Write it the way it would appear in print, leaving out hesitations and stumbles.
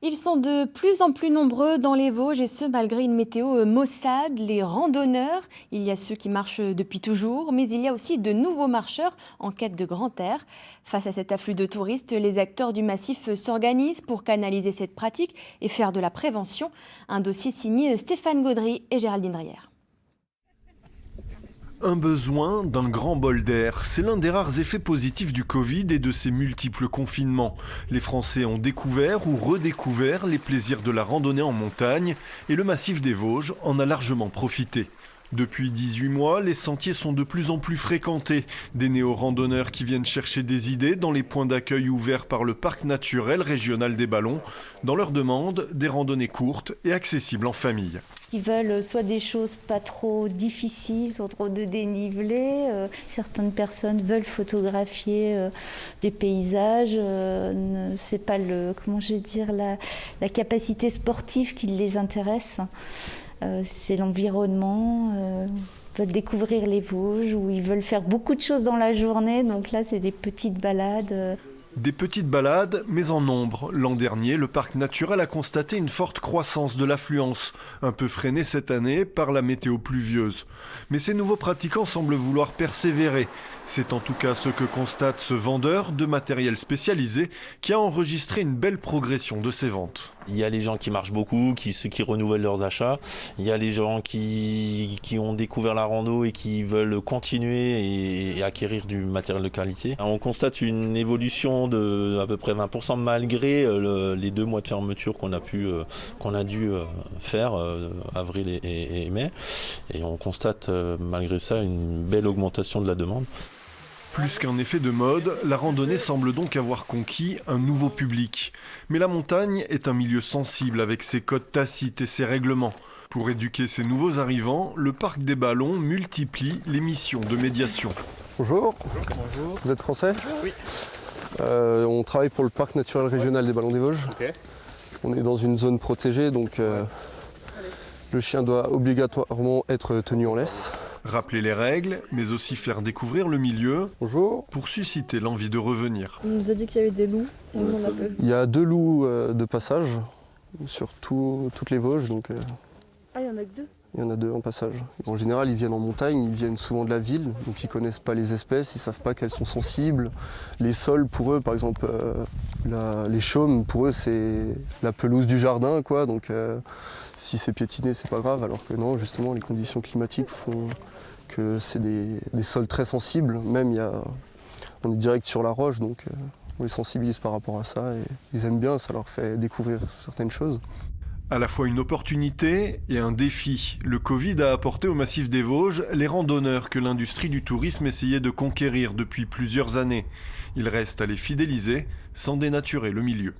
Ils sont de plus en plus nombreux dans les Vosges et ce malgré une météo maussade. Les randonneurs, il y a ceux qui marchent depuis toujours, mais il y a aussi de nouveaux marcheurs en quête de grand air. Face à cet afflux de touristes, les acteurs du massif s'organisent pour canaliser cette pratique et faire de la prévention. Un dossier signé Stéphane Gaudry et Géraldine Drière. Un besoin d'un grand bol d'air, c'est l'un des rares effets positifs du Covid et de ses multiples confinements. Les Français ont découvert ou redécouvert les plaisirs de la randonnée en montagne et le massif des Vosges en a largement profité. Depuis 18 mois, les sentiers sont de plus en plus fréquentés. Des néo-randonneurs qui viennent chercher des idées dans les points d'accueil ouverts par le parc naturel régional des Ballons. Dans leur demande, des randonnées courtes et accessibles en famille. Ils veulent soit des choses pas trop difficiles, sans trop de dénivelé. Certaines personnes veulent photographier des paysages. C'est pas la capacité sportive qui les intéresse. C'est l'environnement, ils veulent découvrir les Vosges, où ils veulent faire beaucoup de choses dans la journée, donc là c'est des petites balades. Des petites balades, mais en nombre. L'an dernier, le parc naturel a constaté une forte croissance de l'affluence, un peu freinée cette année par la météo pluvieuse. Mais ces nouveaux pratiquants semblent vouloir persévérer. C'est en tout cas ce que constate ce vendeur de matériel spécialisé qui a enregistré une belle progression de ses ventes. Il y a les gens qui marchent beaucoup, ceux qui renouvellent leurs achats. Il y a les gens qui ont découvert la rando et qui veulent continuer et acquérir du matériel de qualité. On constate une évolution de à peu près 20% malgré les 2 mois de fermeture qu'on a dû faire, avril et mai. Et on constate malgré ça une belle augmentation de la demande. Plus qu'un effet de mode, la randonnée semble donc avoir conquis un nouveau public. Mais la montagne est un milieu sensible avec ses codes tacites et ses règlements. Pour éduquer ces nouveaux arrivants, le parc des Ballons multiplie les missions de médiation. Bonjour. Bonjour. Vous êtes français? Oui. On travaille pour le parc naturel régional des Ballons des Vosges. Okay. On est dans une zone protégée, donc le chien doit obligatoirement être tenu en laisse. Rappeler les règles, mais aussi faire découvrir le milieu. Bonjour. Pour susciter l'envie de revenir. On nous a dit qu'il y avait des loups, et nous on a pas vu. Il y a 2 loups de passage sur toutes les Vosges, donc Ah, il y en a que 2? il y en a 2 en passage. En général, ils viennent en montagne, ils viennent souvent de la ville, donc ils connaissent pas les espèces, ils savent pas qu'elles sont sensibles. Les sols, pour eux, par exemple, les chaumes, pour eux, c'est la pelouse du jardin, quoi. Donc si c'est piétiné, c'est pas grave, alors que non, justement, les conditions climatiques font que c'est des sols très sensibles. Même on est direct sur la roche, donc on les sensibilise par rapport à ça et ils aiment bien, ça leur fait découvrir certaines choses. À la fois une opportunité et un défi. Le Covid a apporté au massif des Vosges les randonneurs que l'industrie du tourisme essayait de conquérir depuis plusieurs années. Il reste à les fidéliser sans dénaturer le milieu.